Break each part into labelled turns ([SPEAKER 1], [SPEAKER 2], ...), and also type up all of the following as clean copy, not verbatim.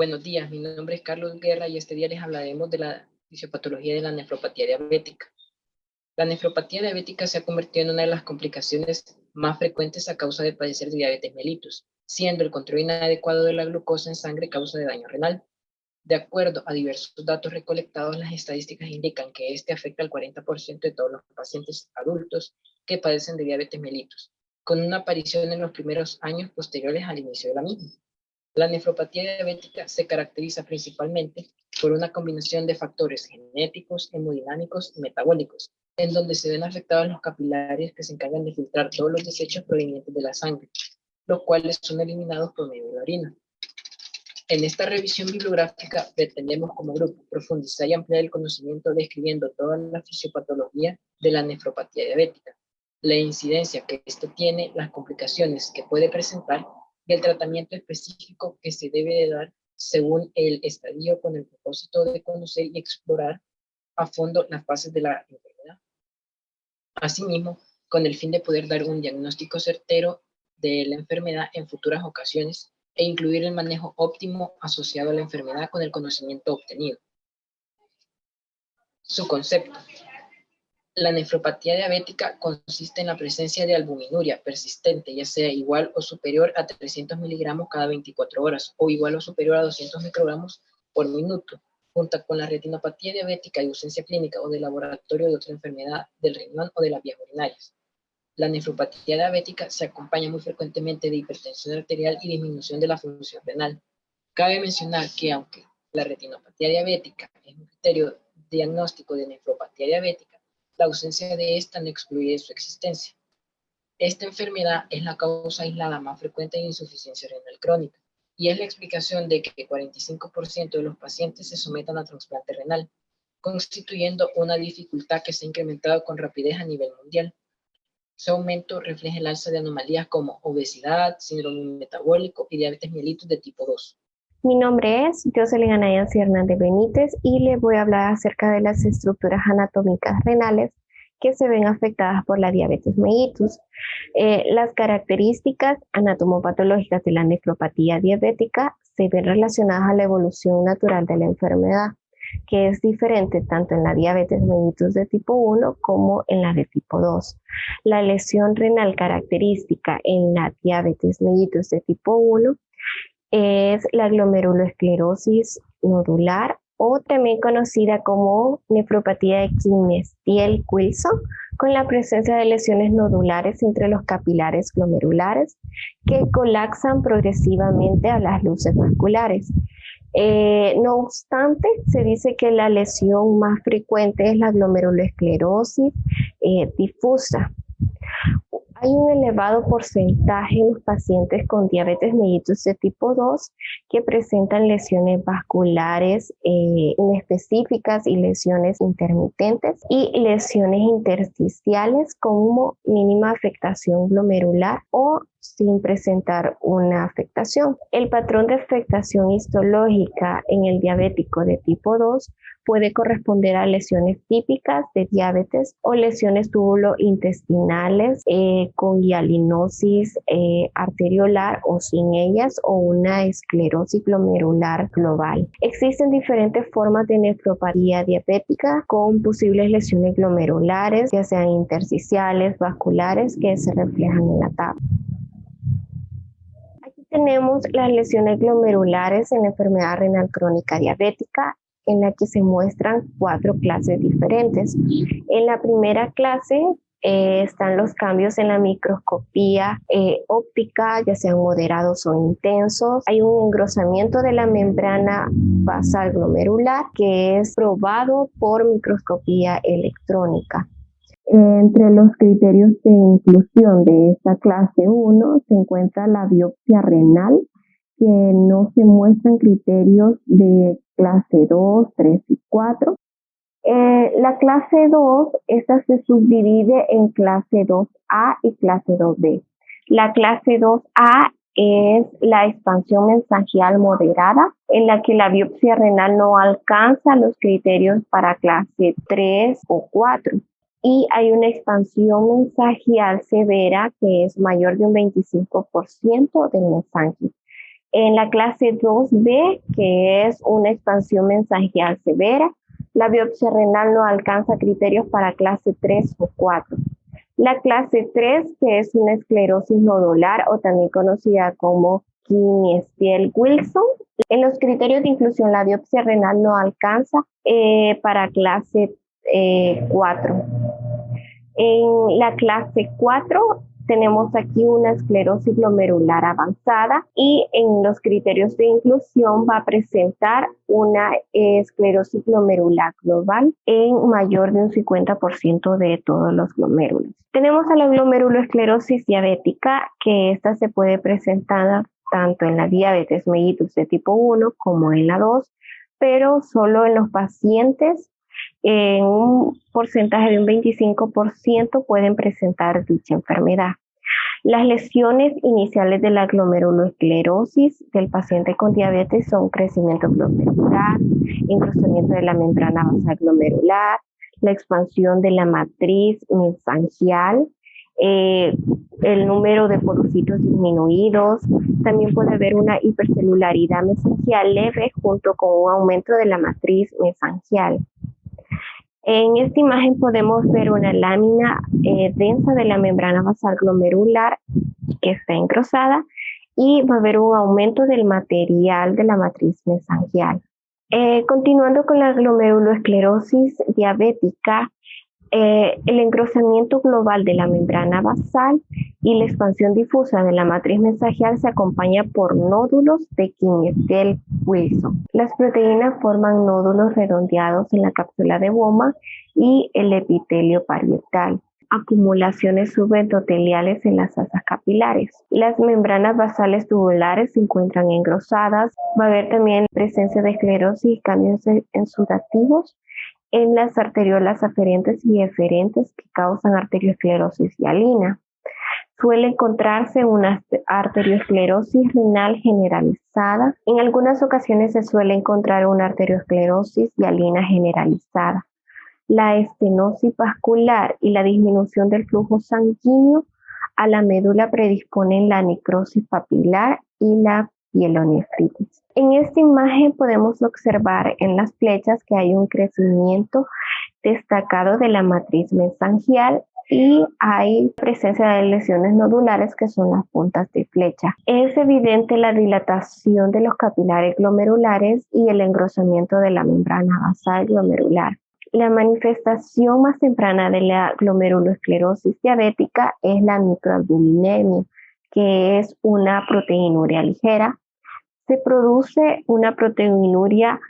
[SPEAKER 1] Buenos días, mi nombre es Carlos Guerra y este día les hablaremos de la fisiopatología de la nefropatía diabética. La nefropatía diabética se ha convertido en una de las complicaciones más frecuentes a causa de padecer de diabetes mellitus, siendo el control inadecuado de la glucosa en sangre causa de daño renal. De acuerdo a diversos datos recolectados, las estadísticas indican que este afecta al 40% de todos los pacientes adultos que padecen de diabetes mellitus, con una aparición en los primeros años posteriores al inicio de la misma. La nefropatía diabética se caracteriza principalmente por una combinación de factores genéticos, hemodinámicos y metabólicos, en donde se ven afectados los capilares que se encargan de filtrar todos los desechos provenientes de la sangre, los cuales son eliminados por medio de la orina. En esta revisión bibliográfica pretendemos como grupo profundizar y ampliar el conocimiento describiendo toda la fisiopatología de la nefropatía diabética, la incidencia que esto tiene, las complicaciones que puede presentar y el tratamiento específico que se debe de dar según el estadio con el propósito de conocer y explorar a fondo las fases de la enfermedad. Asimismo, con el fin de poder dar un diagnóstico certero de la enfermedad en futuras ocasiones e incluir el manejo óptimo asociado a la enfermedad con el conocimiento obtenido. Su concepto. La nefropatía diabética consiste en la presencia de albuminuria persistente, ya sea igual o superior a 300 miligramos cada 24 horas o igual o superior a 200 microgramos por minuto, junto con la retinopatía diabética y ausencia clínica o de laboratorio de otra enfermedad del riñón o de las vías urinarias. La nefropatía diabética se acompaña muy frecuentemente de hipertensión arterial y disminución de la función renal. Cabe mencionar que aunque la retinopatía diabética es un criterio diagnóstico de nefropatía diabética, la ausencia de esta no excluye su existencia. Esta enfermedad es la causa aislada más frecuente de insuficiencia renal crónica y es la explicación de que el 45% de los pacientes se sometan a trasplante renal, constituyendo una dificultad que se ha incrementado con rapidez a nivel mundial. Su aumento refleja el alza de anomalías como obesidad, síndrome metabólico y diabetes mellitus de tipo 2.
[SPEAKER 2] Mi nombre es Jocelyn Anayansi Hernández Benítez y les voy a hablar acerca de las estructuras anatómicas renales que se ven afectadas por la diabetes mellitus. Las características anatomopatológicas de la nefropatía diabética se ven relacionadas a la evolución natural de la enfermedad, que es diferente tanto en la diabetes mellitus de tipo 1 como en la de tipo 2. La lesión renal característica en la diabetes mellitus de tipo 1 es la glomerulosclerosis nodular o también conocida como nefropatía de Kienstiel-Wilson, con la presencia de lesiones nodulares entre los capilares glomerulares que colapsan progresivamente a las luces vasculares. No obstante, se dice que la lesión más frecuente es la glomerulosclerosis difusa. Hay un elevado porcentaje en los pacientes con diabetes mellitus de tipo 2 que presentan lesiones vasculares inespecíficas y lesiones intermitentes y lesiones intersticiales como mínima afectación glomerular o sin presentar una afectación. El patrón de afectación histológica en el diabético de tipo 2 puede corresponder a lesiones típicas de diabetes o lesiones tubulointestinales con hialinosis arteriolar o sin ellas o una esclerosis glomerular global. Existen diferentes formas de nefropatía diabética con posibles lesiones glomerulares, ya sean intersticiales, vasculares, que se reflejan en la tabla. Aquí tenemos las lesiones glomerulares en la enfermedad renal crónica diabética, en la que se muestran 4 clases diferentes. En la primera clase están los cambios en la microscopía óptica, ya sean moderados o intensos. Hay un engrosamiento de la membrana basal glomerular que es probado por microscopía electrónica. Entre los criterios de inclusión de esta clase 1 se encuentra la biopsia renal, que no se muestran criterios de clase 2, 3 y 4. La clase 2, esta se subdivide en clase 2A y clase 2B. La clase 2A es la expansión mesangial moderada, en la que la biopsia renal no alcanza los criterios para clase 3 o 4. Y hay una expansión mesangial severa que es mayor de un 25% del mesangio. En la clase 2B, que es una expansión mensajial severa, la biopsia renal no alcanza criterios para clase 3 o 4. La clase 3, que es una esclerosis nodular o también conocida como Klinefelter-Wilson, en los criterios de inclusión la biopsia renal no alcanza para clase 4. En la clase 4 tenemos aquí una esclerosis glomerular avanzada y en los criterios de inclusión va a presentar una esclerosis glomerular global en mayor de un 50% de todos los glomérulos. Tenemos a la glomerulosclerosis diabética, que esta se puede presentar tanto en la diabetes mellitus de tipo 1 como en la 2, pero solo en los pacientes en un porcentaje de un 25% pueden presentar dicha enfermedad. Las lesiones iniciales de la glomerulosclerosis del paciente con diabetes son crecimiento glomerular, engrosamiento de la membrana basal glomerular, la expansión de la matriz mesangial, el número de porocitos disminuidos. También puede haber una hipercelularidad mesangial leve junto con un aumento de la matriz mesangial. En esta imagen podemos ver una lámina densa de la membrana basal glomerular que está engrosada y va a haber un aumento del material de la matriz mesangial. Continuando con la glomerulosclerosis diabética, el engrosamiento global de la membrana basal y la expansión difusa de la matriz mesangial se acompaña por nódulos de Klinefelter-Wilson. Las proteínas forman nódulos redondeados en la cápsula de Bowman y el epitelio parietal. Acumulaciones subendoteliales en las asas capilares. Las membranas basales tubulares se encuentran engrosadas. Va a haber también presencia de esclerosis y cambios exudativos en las arteriolas aferentes y eferentes que causan arteriosclerosis hialina. Suele encontrarse una arteriosclerosis renal generalizada. En algunas ocasiones se suele encontrar una arteriosclerosis hialina generalizada. La estenosis vascular y la disminución del flujo sanguíneo a la médula predisponen la necrosis papilar y la pielonefritis. En esta imagen podemos observar en las flechas que hay un crecimiento destacado de la matriz mesangial y hay presencia de lesiones nodulares que son las puntas de flecha. Es evidente la dilatación de los capilares glomerulares y el engrosamiento de la membrana basal glomerular. La manifestación más temprana de la glomerulosclerosis diabética es la microalbuminemia, que es una proteinuria ligera. Se produce una proteinuria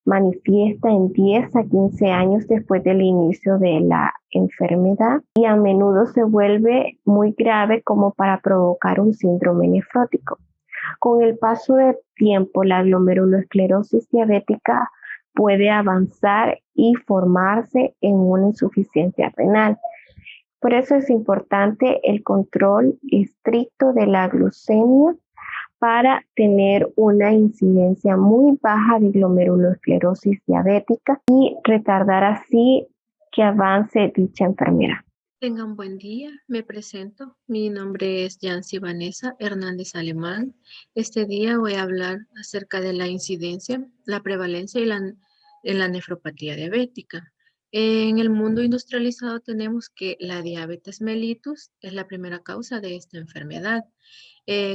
[SPEAKER 2] manifiesta en 10 a 15 años después del inicio de la enfermedad y a menudo se vuelve muy grave como para provocar un síndrome nefrótico. Con el paso del tiempo, la glomerulosclerosis diabética puede avanzar y formarse en una insuficiencia renal. Por eso es importante el control estricto de la glucemia para tener una incidencia muy baja de glomerulosclerosis diabética y retardar así que avance dicha enfermedad.
[SPEAKER 3] Tengan buen día, me presento. Mi nombre es Yancy Vanessa Hernández Alemán. Este día voy a hablar acerca de la incidencia, la prevalencia en la nefropatía diabética. En el mundo industrializado tenemos que la diabetes mellitus es la primera causa de esta enfermedad,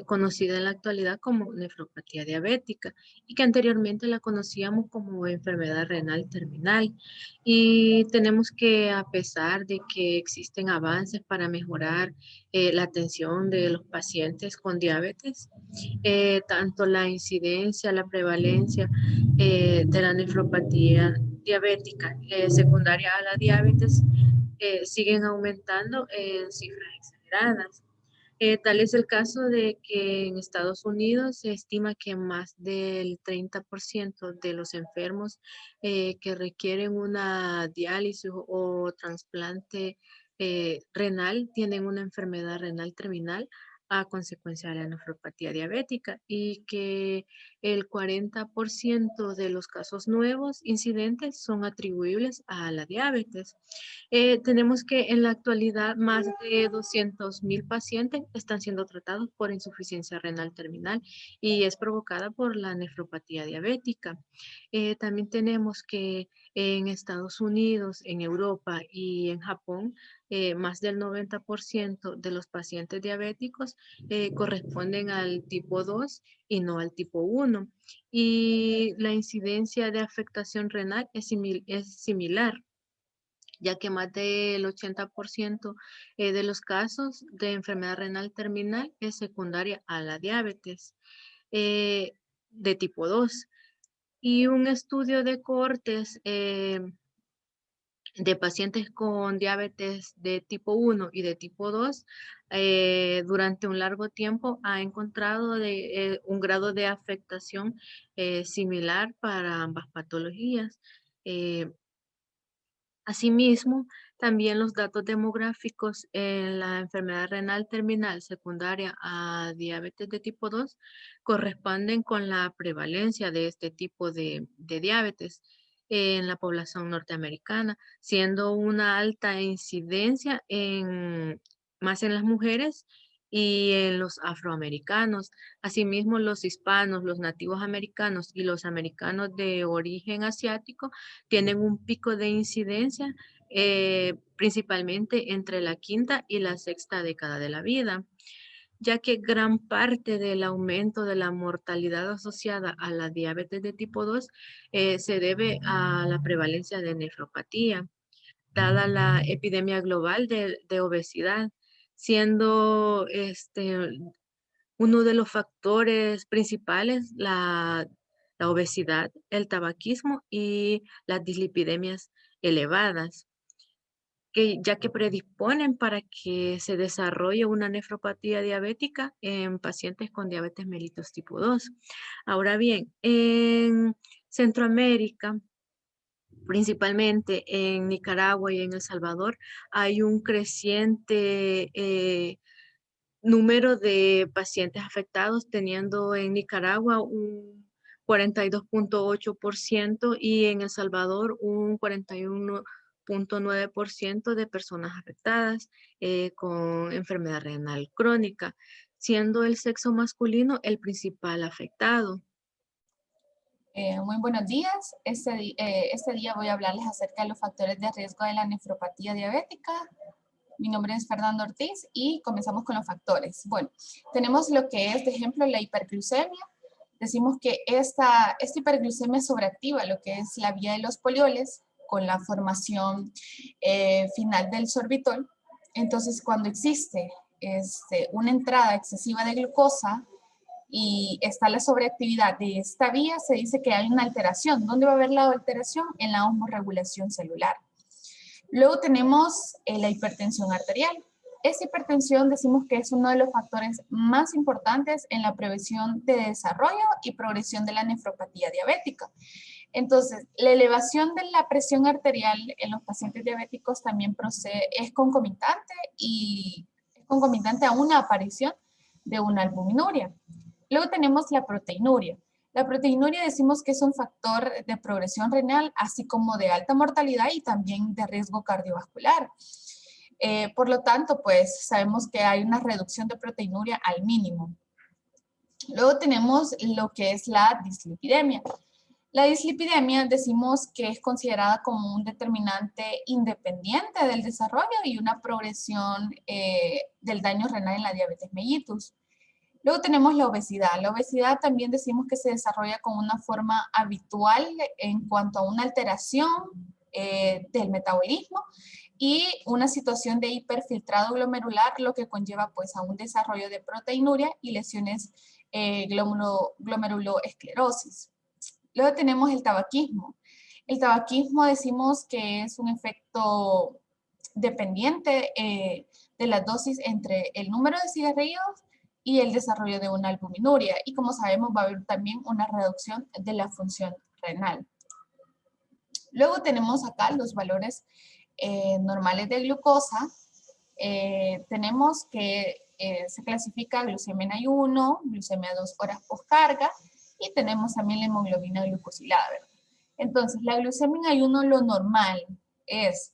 [SPEAKER 3] conocida en la actualidad como nefropatía diabética y que anteriormente la conocíamos como enfermedad renal terminal. Y tenemos que, a pesar de que existen avances para mejorar la atención de los pacientes con diabetes, tanto la incidencia, la prevalencia de la nefropatía diabética secundaria a la diabetes siguen aumentando en cifras exageradas. Tal es el caso de que en Estados Unidos se estima que más del 30% de los enfermos que requieren una diálisis o trasplante renal tienen una enfermedad renal terminal a consecuencia de la nefropatía diabética y que el 40% de los casos nuevos incidentes son atribuibles a la diabetes. Tenemos que en la actualidad más de 200,000 pacientes están siendo tratados por insuficiencia renal terminal y es provocada por la nefropatía diabética. También tenemos que en Estados Unidos, en Europa y en Japón, más del 90% de los pacientes diabéticos corresponden al tipo 2 y no al tipo 1. Y la incidencia de afectación renal es similar, ya que más del 80% de los casos de enfermedad renal terminal es secundaria a la diabetes eh, de tipo 2. Y un estudio de cohortes de pacientes con diabetes de tipo 1 y de tipo 2 durante un largo tiempo ha encontrado un grado de afectación similar para ambas patologías. Eh, Asimismo, también los datos demográficos en la enfermedad renal terminal secundaria a diabetes de tipo 2 corresponden con la prevalencia de este tipo de diabetes en la población norteamericana, siendo una alta incidencia más en las mujeres y en los afroamericanos. Asimismo, los hispanos, los nativos americanos y los americanos de origen asiático tienen un pico de incidencia principalmente entre la quinta y la sexta década de la vida, ya que gran parte del aumento de la mortalidad asociada a la diabetes de tipo 2 se debe a la prevalencia de nefropatía, dada la epidemia global de obesidad, siendo uno de los factores principales la obesidad, el tabaquismo y las dislipidemias elevadas, ya que predisponen para que se desarrolle una nefropatía diabética en pacientes con diabetes mellitus tipo 2. Ahora bien, en Centroamérica, principalmente en Nicaragua y en El Salvador, hay un creciente número de pacientes afectados, teniendo en Nicaragua un 42,8% y en El Salvador un 41,9% de personas afectadas con enfermedad renal crónica, siendo el sexo masculino el principal afectado.
[SPEAKER 4] Muy buenos días. Este día voy a hablarles acerca de los factores de riesgo de la nefropatía diabética. Mi nombre es Fernando Ortiz y comenzamos con los factores. Bueno, tenemos lo que es, de ejemplo, la hiperglucemia. Decimos que esta hiperglucemia sobreactiva lo que es la vía de los polioles con la formación final del sorbitol. Entonces, cuando existe una entrada excesiva de glucosa y está la sobreactividad de esta vía, se dice que hay una alteración. ¿Dónde va a haber la alteración? En la osmorregulación celular. Luego tenemos la hipertensión arterial. Esta hipertensión decimos que es uno de los factores más importantes en la prevención de desarrollo y progresión de la nefropatía diabética. Entonces, la elevación de la presión arterial en los pacientes diabéticos también es concomitante a una aparición de una albuminuria. Luego tenemos la proteinuria. La proteinuria decimos que es un factor de progresión renal, así como de alta mortalidad y también de riesgo cardiovascular. Por lo tanto, pues sabemos que hay una reducción de proteinuria al mínimo. Luego tenemos lo que es la dislipidemia. La dislipidemia decimos que es considerada como un determinante independiente del desarrollo y una progresión del daño renal en la diabetes mellitus. Luego tenemos la obesidad. La obesidad también decimos que se desarrolla con una forma habitual en cuanto a una alteración del metabolismo y una situación de hiperfiltrado glomerular, lo que conlleva pues a un desarrollo de proteinuria y lesiones glomeruloesclerosis. Luego tenemos el tabaquismo. El tabaquismo decimos que es un efecto dependiente de la dosis entre el número de cigarrillos y el desarrollo de una albuminuria. Y como sabemos, va a haber también una reducción de la función renal. Luego tenemos acá los valores normales de glucosa. Tenemos que se clasifica glucemia en ayuno, glucemia 2 horas postcarga, y tenemos también la hemoglobina glucosilada, ¿verdad? Entonces, la glucemia en ayuno, lo normal es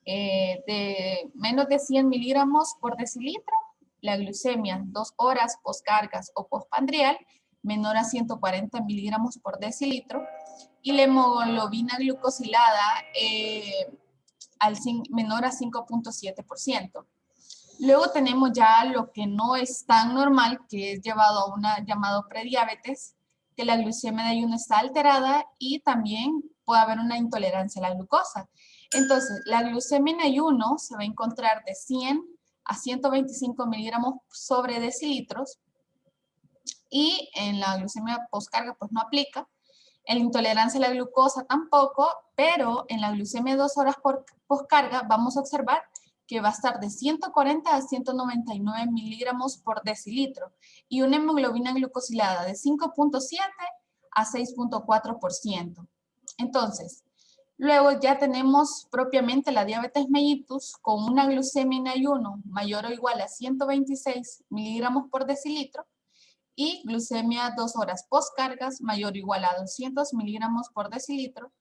[SPEAKER 4] de menos de 100 miligramos por decilitro, la glucemia 2 horas postcargas o postprandial, menor a 140 miligramos por decilitro, y la hemoglobina glucosilada menor a 5.7%. Luego tenemos ya lo que no es tan normal, que es llevado a una llamado prediabetes, que la glucemia de ayuno está alterada y también puede haber una intolerancia a la glucosa. Entonces, la glucemia en ayuno se va a encontrar de 100 a 125 miligramos sobre decilitros, y en la glucemia postcarga pues no aplica. En la intolerancia a la glucosa tampoco, pero en la glucemia 2 horas por postcarga vamos a observar que va a estar de 140 a 199 miligramos por decilitro y una hemoglobina glucosilada de 5.7 a 6.4%. Entonces, luego ya tenemos propiamente la diabetes mellitus con una glucemia en ayuno mayor o igual a 126 miligramos por decilitro y glucemia 2 horas postcargas mayor o igual a 200 miligramos por decilitro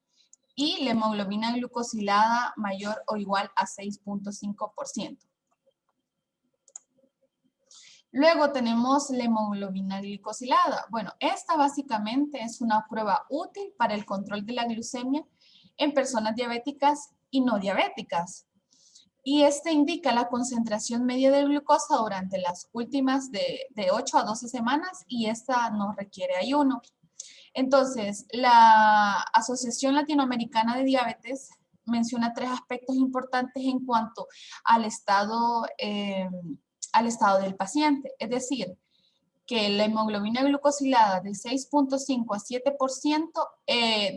[SPEAKER 4] y la hemoglobina glucosilada mayor o igual a 6.5%. Luego tenemos la hemoglobina glicosilada. Bueno, esta básicamente es una prueba útil para el control de la glucemia en personas diabéticas y no diabéticas. Y este indica la concentración media de glucosa durante las últimas de 8 a 12 semanas y esta no requiere ayuno. Entonces, la Asociación Latinoamericana de Diabetes menciona 3 aspectos importantes en cuanto al estado del paciente. Es decir, que la hemoglobina glucosilada de 6.5 a 7%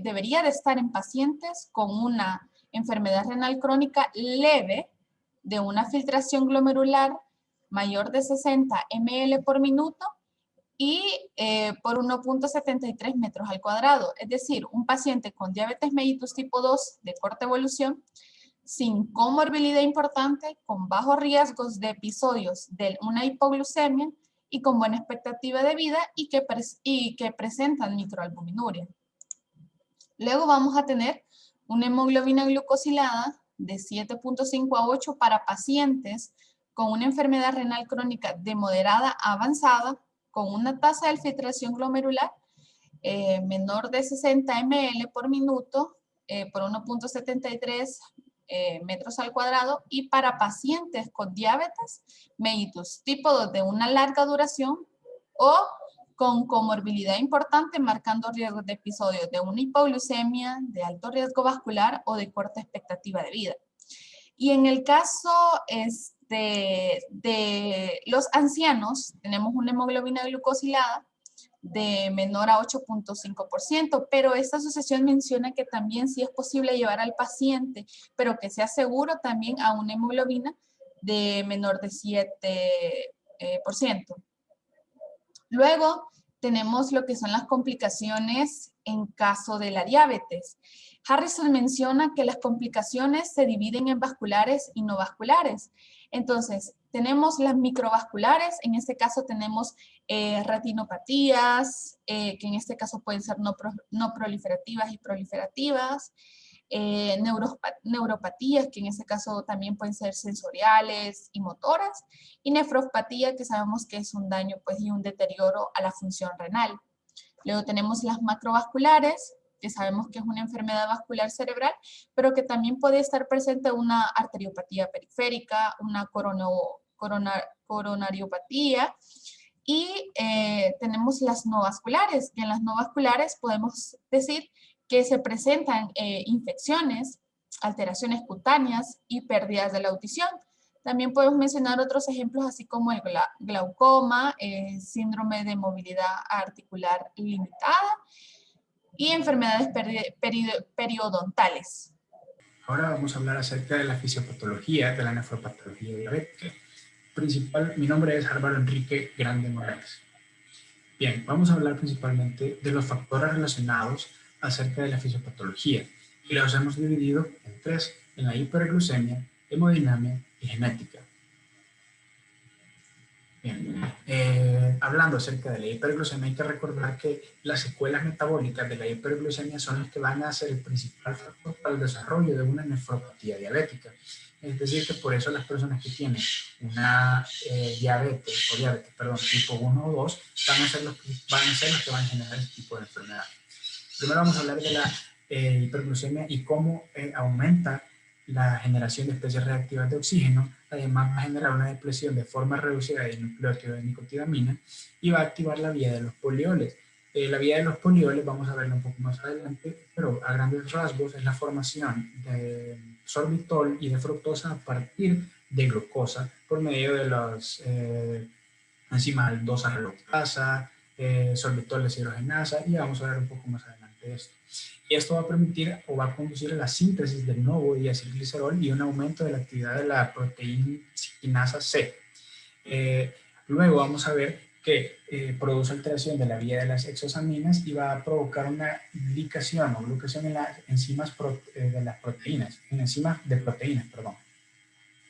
[SPEAKER 4] debería de estar en pacientes con una enfermedad renal crónica leve de una filtración glomerular mayor de 60 ml por minuto y por 1.73 metros al cuadrado. Es decir, un paciente con diabetes mellitus tipo 2 de corta evolución, sin comorbilidad importante, con bajos riesgos de episodios de una hipoglucemia y con buena expectativa de vida y que presentan microalbuminuria. Luego vamos a tener una hemoglobina glucosilada de 7.5 a 8 para pacientes con una enfermedad renal crónica de moderada a avanzada, con una tasa de filtración glomerular menor de 60 ml por minuto por 1.73 metros al cuadrado, y para pacientes con diabetes mellitus tipo 2 de una larga duración o con comorbilidad importante, marcando riesgos de episodios de una hipoglucemia, de alto riesgo vascular o de corta expectativa de vida. Y en el caso de los ancianos, tenemos una hemoglobina glucosilada de menor a 8.5%, pero esta asociación menciona que también sí es posible llevar al paciente, pero que sea seguro también a una hemoglobina de menor de 7%. Luego tenemos lo que son las complicaciones en caso de la diabetes. Harrison menciona que las complicaciones se dividen en vasculares y no vasculares. Entonces, tenemos las microvasculares, en este caso tenemos retinopatías, que en este caso pueden ser no proliferativas y proliferativas, neuropatías, que en este caso también pueden ser sensoriales y motoras, y nefropatía, que sabemos que es un daño pues, y un deterioro a la función renal. Luego tenemos las macrovasculares, que sabemos que es una enfermedad vascular cerebral, pero que también puede estar presente una arteriopatía periférica, una coronariopatía, y tenemos las no vasculares, que en las no vasculares podemos decir que se presentan infecciones, alteraciones cutáneas y pérdidas de la audición. También podemos mencionar otros ejemplos así como el glaucoma, síndrome de movilidad articular limitada y enfermedades periodontales.
[SPEAKER 5] Ahora vamos a hablar acerca de la fisiopatología de la nefropatología diabética. Mi nombre es Álvaro Enrique Grande Morales. Bien, vamos a hablar principalmente de los factores relacionados acerca de la fisiopatología y los hemos dividido en 3, en la hiperglucemia, hemodinamia y genética. Bien. Hablando acerca de la hiperglucemia, hay que recordar que las secuelas metabólicas de la hiperglucemia son las que van a ser el principal factor para el desarrollo de una nefropatía diabética. Es decir, que por eso las personas que tienen una diabetes tipo 1 o 2 van a ser los que van a generar este tipo de enfermedad. Primero vamos a hablar de la hiperglucemia y cómo aumenta la generación de especies reactivas de oxígeno. Además va a generar una depresión de forma reducida del nucleótido de nicotinamina y va a activar la vía de los polioles. La vía de los polioles vamos a verla un poco más adelante, pero a grandes rasgos es la formación de sorbitol y de fructosa a partir de glucosa por medio de las enzimas aldosas reductasa, sorbitol deshidrogenasa, y vamos a ver un poco más adelante esto. Y esto va a permitir o va a conducir a la síntesis del nuevo diacilglicerol y un aumento de la actividad de la proteína quinasa C. Luego vamos a ver que produce alteración de la vía de las exosaminas y va a provocar una glicación o glucación en las enzimas de las proteínas, en enzimas de proteínas, perdón.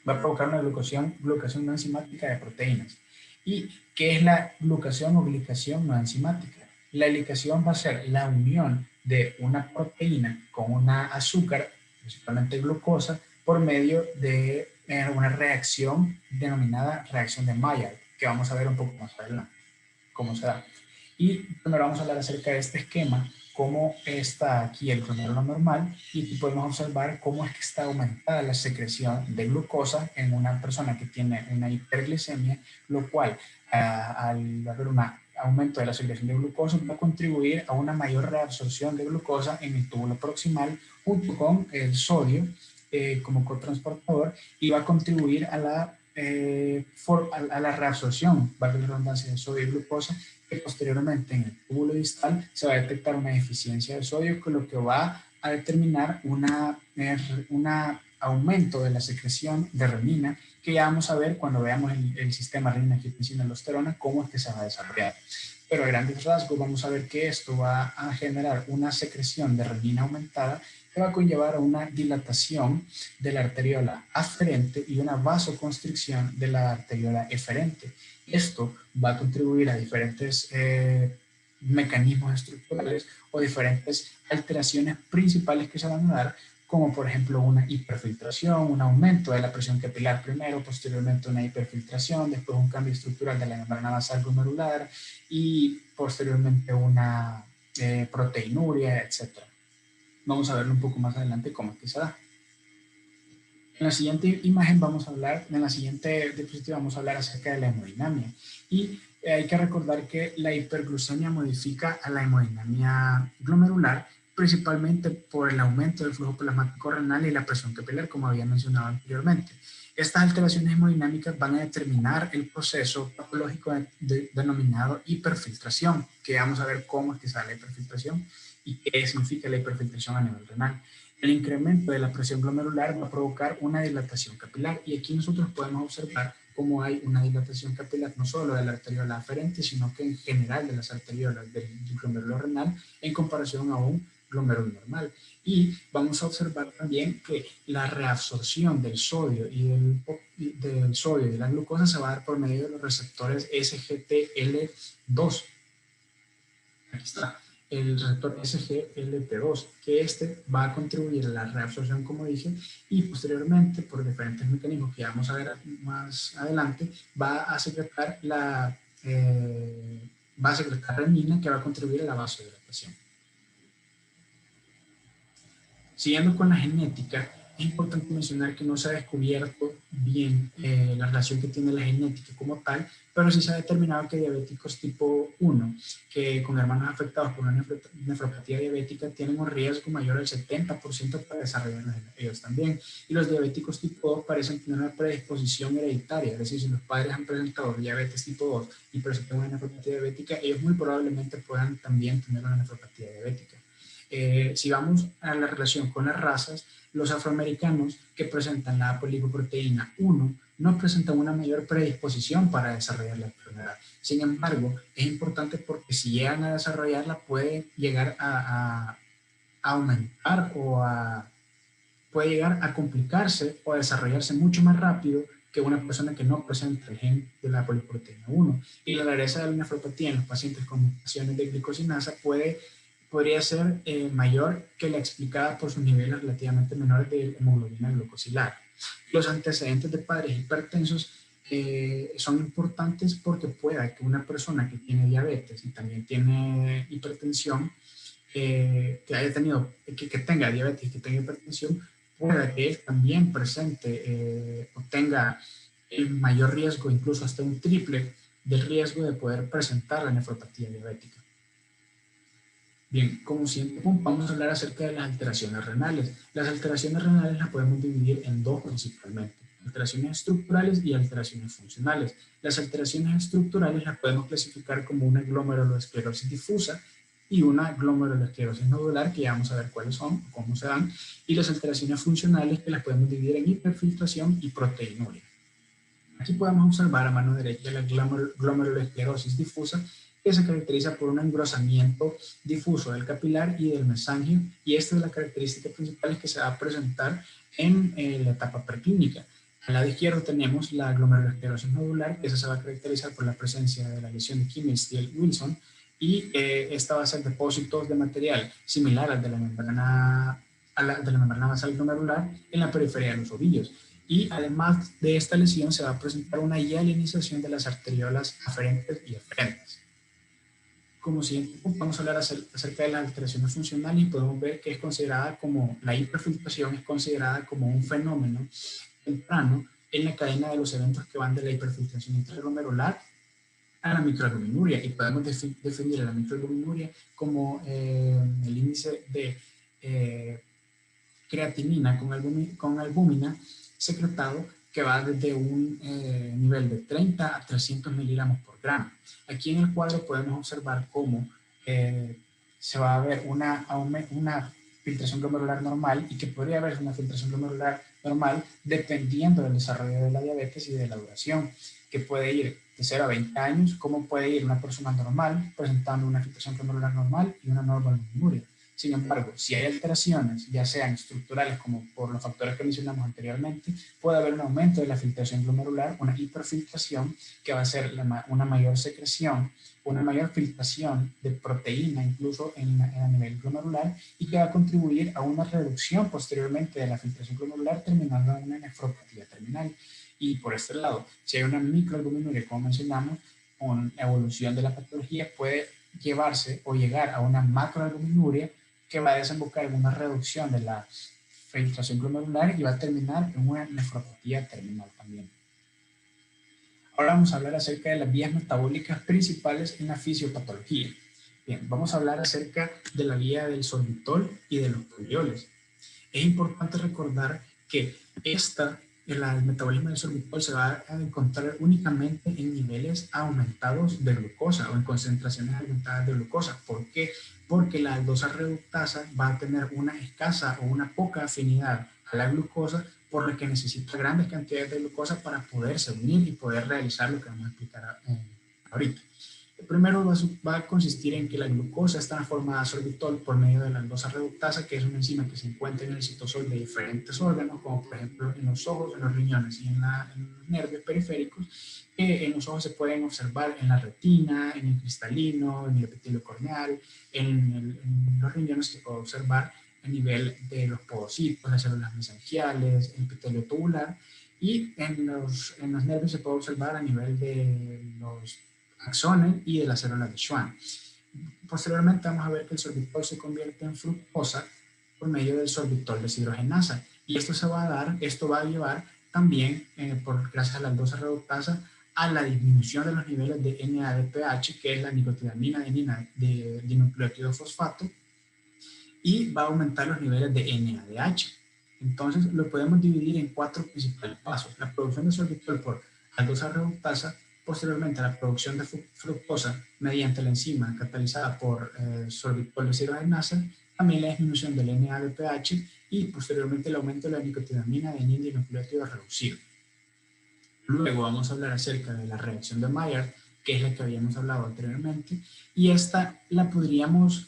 [SPEAKER 5] Va a provocar una glucación no enzimática de proteínas. ¿Y qué es la glucación o glicación no enzimática? La glicación va a ser la unión de una proteína con una azúcar, principalmente glucosa, por medio de una reacción denominada reacción de Maillard, que vamos a ver un poco más adelante cómo se da. Y primero vamos a hablar acerca de este esquema, cómo está aquí el glomérulo normal, y podemos observar cómo es que está aumentada la secreción de glucosa en una persona que tiene una hiperglicemia, lo cual al haber un aumento de la secreción de glucosa va a contribuir a una mayor reabsorción de glucosa en el túbulo proximal junto con el sodio como cotransportador, y va a contribuir a la reabsorción, valga la redundancia, de sodio y glucosa, que posteriormente en el túbulo distal se va a detectar una deficiencia de sodio, con lo que va a determinar un aumento de la secreción de renina, que ya vamos a ver cuando veamos el sistema renina-angiotensina-aldosterona cómo es que se va a desarrollar. Pero a grandes rasgos vamos a ver que esto va a generar una secreción de renina aumentada que va a conllevar a una dilatación de la arteriola aferente y una vasoconstricción de la arteriola eferente. Esto va a contribuir a diferentes mecanismos estructurales o diferentes alteraciones principales que se van a dar, como por ejemplo una hiperfiltración, un aumento de la presión capilar primero, posteriormente una hiperfiltración, después un cambio estructural de la membrana basal glomerular y posteriormente una proteinuria, etc. Vamos a verlo un poco más adelante cómo es que se da. En la siguiente imagen vamos a hablar, en la siguiente diapositiva vamos a hablar acerca de la hemodinamia. Y hay que recordar que la hiperglucemia modifica a la hemodinamia glomerular, principalmente por el aumento del flujo plasmático renal y la presión capilar, como había mencionado anteriormente. Estas alteraciones hemodinámicas van a determinar el proceso patológico denominado hiperfiltración, que vamos a ver cómo es que sale la hiperfiltración y qué significa la hiperfiltración a nivel renal. El incremento de la presión glomerular va a provocar una dilatación capilar, y aquí nosotros podemos observar cómo hay una dilatación capilar no solo de la arteriola aferente, sino que en general de las arteriolas del glomérulo renal en comparación a un glomérulo normal. Y vamos a observar también que la reabsorción del sodio y de la glucosa se va a dar por medio de los receptores SGLT2. Aquí está el receptor SGLT2, que va a contribuir a la reabsorción, como dije, y posteriormente, por diferentes mecanismos que vamos a ver más adelante, va a secretar renina, que va a contribuir a la vasodilatación. Siguiendo con la genética, es importante mencionar que no se ha descubierto bien la relación que tiene la genética como tal, pero sí se ha determinado que diabéticos tipo 1, que con hermanos afectados por una nefropatía diabética, tienen un riesgo mayor al 70% para desarrollar ellos también. Y los diabéticos tipo 2 parecen tener una predisposición hereditaria, es decir, si los padres han presentado diabetes tipo 2 y presentan una nefropatía diabética, ellos muy probablemente puedan también tener una nefropatía diabética. Si vamos a la relación con las razas, los afroamericanos que presentan la apolipoproteína 1 no presentan una mayor predisposición para desarrollar la enfermedad. Sin embargo, es importante porque si llegan a desarrollarla puede llegar a aumentar o puede llegar a complicarse o a desarrollarse mucho más rápido que una persona que no presenta el gen de la poliproteína 1. Y la rareza de la nefropatía en los pacientes con mutaciones de glicosinasa podría ser mayor que la explicada por sus niveles relativamente menores de hemoglobina glucosilar. Los antecedentes de padres hipertensos son importantes porque pueda que una persona que tiene diabetes y también tiene hipertensión, que tenga diabetes y que tenga hipertensión, pueda que él también presente o tenga el mayor riesgo, incluso hasta un triple del riesgo de poder presentar la nefropatía diabética. Bien, como siguiente punto vamos a hablar acerca de las alteraciones renales. Las alteraciones renales las podemos dividir en dos principalmente: alteraciones estructurales y alteraciones funcionales. Las alteraciones estructurales las podemos clasificar como una glomerulosclerosis difusa y una glomerulosclerosis nodular, que ya vamos a ver cuáles son, cómo se dan, y las alteraciones funcionales, que las podemos dividir en hiperfiltración y proteinuria. Aquí podemos observar a mano derecha la glomerulosclerosis difusa, que se caracteriza por un engrosamiento difuso del capilar y del mesangio, y esta es la característica principal que se va a presentar en la etapa preclínica. Al lado izquierdo tenemos la glomerulosclerosis nodular, que esa se va a caracterizar por la presencia de la lesión de Kimmel-Steele-Wilson, y esta va a ser depósitos de material similar al de la membrana basal glomerular en la periferia de los ovillos. Y además de esta lesión se va a presentar una hialinización de las arteriolas aferentes y eferentes. Como siguiente punto vamos a hablar acerca de las alteraciones funcionales, y podemos ver que es considerada como, la hiperfiltración es considerada como un fenómeno temprano en la cadena de los eventos que van de la hiperfiltración intraglomerular a la microalbuminuria, y podemos definir a la microalbuminuria como el índice de creatinina con albúmina secretado, que va desde un nivel de 30 a 300 miligramos por gramo. Aquí en el cuadro podemos observar cómo se va a ver una filtración glomerular normal, y que podría haber una filtración glomerular normal dependiendo del desarrollo de la diabetes y de la duración, que puede ir de 0 a 20 años, como puede ir una persona normal presentando una filtración glomerular normal y una normoalbuminuria. Sin embargo, si hay alteraciones, ya sean estructurales como por los factores que mencionamos anteriormente, puede haber un aumento de la filtración glomerular, una hiperfiltración, que va a ser una mayor secreción, una mayor filtración de proteína incluso a nivel glomerular, y que va a contribuir a una reducción posteriormente de la filtración glomerular, terminando en una nefropatía terminal. Y por este lado, si hay una microalbuminuria, como mencionamos, con evolución de la patología puede llevarse o llegar a una macroalbuminuria, que va a desembocar en una reducción de la filtración glomerular y va a terminar en una nefropatía terminal también. Ahora vamos a hablar acerca de las vías metabólicas principales en la fisiopatología. Bien, vamos a hablar acerca de la vía del sorbitol y de los polioles. Es importante recordar que el metabolismo del sorbitol se va a encontrar únicamente en niveles aumentados de glucosa o en concentraciones aumentadas de glucosa. ¿Por qué? Porque la aldosa reductasa va a tener una escasa o una poca afinidad a la glucosa, por lo que necesita grandes cantidades de glucosa para poderse unir y poder realizar lo que vamos a explicar ahorita. Primero va a consistir en que la glucosa está transformada a sorbitol por medio de la aldosa reductasa, que es una enzima que se encuentra en el citosol de diferentes órganos, como por ejemplo en los ojos, en los riñones y en los nervios periféricos. En los ojos se pueden observar en la retina, en el cristalino, en el epitelio corneal. En los riñones se puede observar a nivel de los podocitos, las células mesangiales, el epitelio tubular, y en los nervios se puede observar a nivel de los axones y de la célula de Schwann. Posteriormente vamos a ver que el sorbitol se convierte en fructosa por medio del sorbitol deshidrogenasa, y esto va a llevar también, gracias a la aldosa reductasa, a la disminución de los niveles de NADPH, que es la nicotinamina de dinucleótido fosfato, y va a aumentar los niveles de NADH. Entonces lo podemos dividir en 4 principales pasos: la producción de sorbitol por aldosa reductasa, posteriormente a la producción de fructosa mediante la enzima catalizada por sorbitol deshidrogenasa, también la disminución del NADPH y posteriormente el aumento de la nicotinamina de dinucleótido reducido. Luego vamos a hablar acerca de la reacción de Maillard, que es la que habíamos hablado anteriormente, y esta la podríamos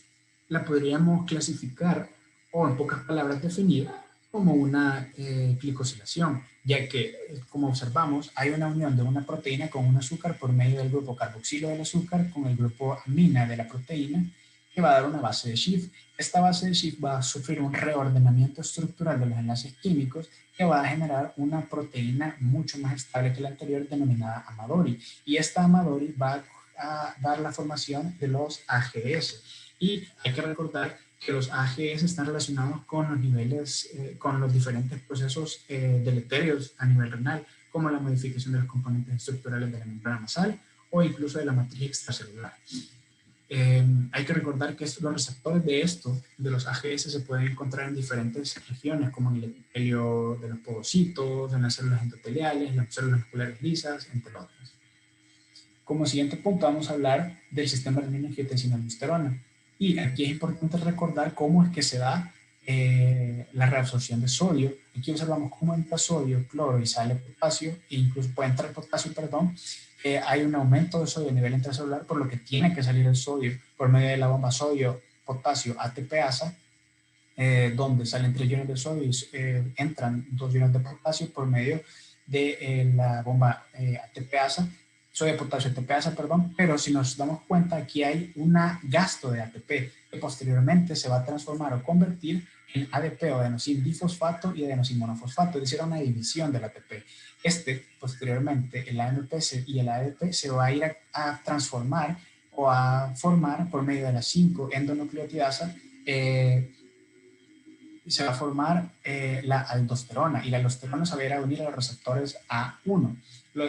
[SPEAKER 5] clasificar, o en pocas palabras definir, como una glicosilación, ya que, como observamos, hay una unión de una proteína con un azúcar por medio del grupo carboxilo del azúcar con el grupo amina de la proteína, que va a dar una base de Schiff. Esta base de Schiff va a sufrir un reordenamiento estructural de los enlaces químicos que va a generar una proteína mucho más estable que la anterior, denominada Amadori. Y esta Amadori va a dar la formación de los AGS. Y hay que recordar que los AGS están relacionados con los niveles, con los diferentes procesos deleterios a nivel renal, como la modificación de los componentes estructurales de la membrana basal o incluso de la matriz extracelular. Hay que recordar que los receptores de los AGS, se pueden encontrar en diferentes regiones, como en el epitelio de los podocitos, en las células endoteliales, en las células musculares lisas, entre otras. Como siguiente punto vamos a hablar del sistema renina-angiotensina-aldosterona. Y aquí es importante recordar cómo es que se da la reabsorción de sodio. Aquí observamos cómo entra sodio, cloro y sale potasio, e incluso puede entrar potasio, perdón. Hay un aumento de sodio a nivel intracelular, por lo que tiene que salir el sodio por medio de la bomba sodio-potasio ATPasa, donde salen 3 iones de sodio y entran 2 iones de potasio por medio de la bomba ATPasa, sodio-potasio ATPasa, perdón, pero si nos damos cuenta, aquí hay un gasto de ATP que posteriormente se va a transformar o convertir en ADP o adenosin difosfato y adenosin monofosfato, es decir, una división del ATP. Posteriormente, el AMP y el ADP se va a ir a transformar o a formar por medio de la 5-endonucleotidasa, se va a formar la aldosterona, y la aldosterona se va a ir a unir a los receptores A1.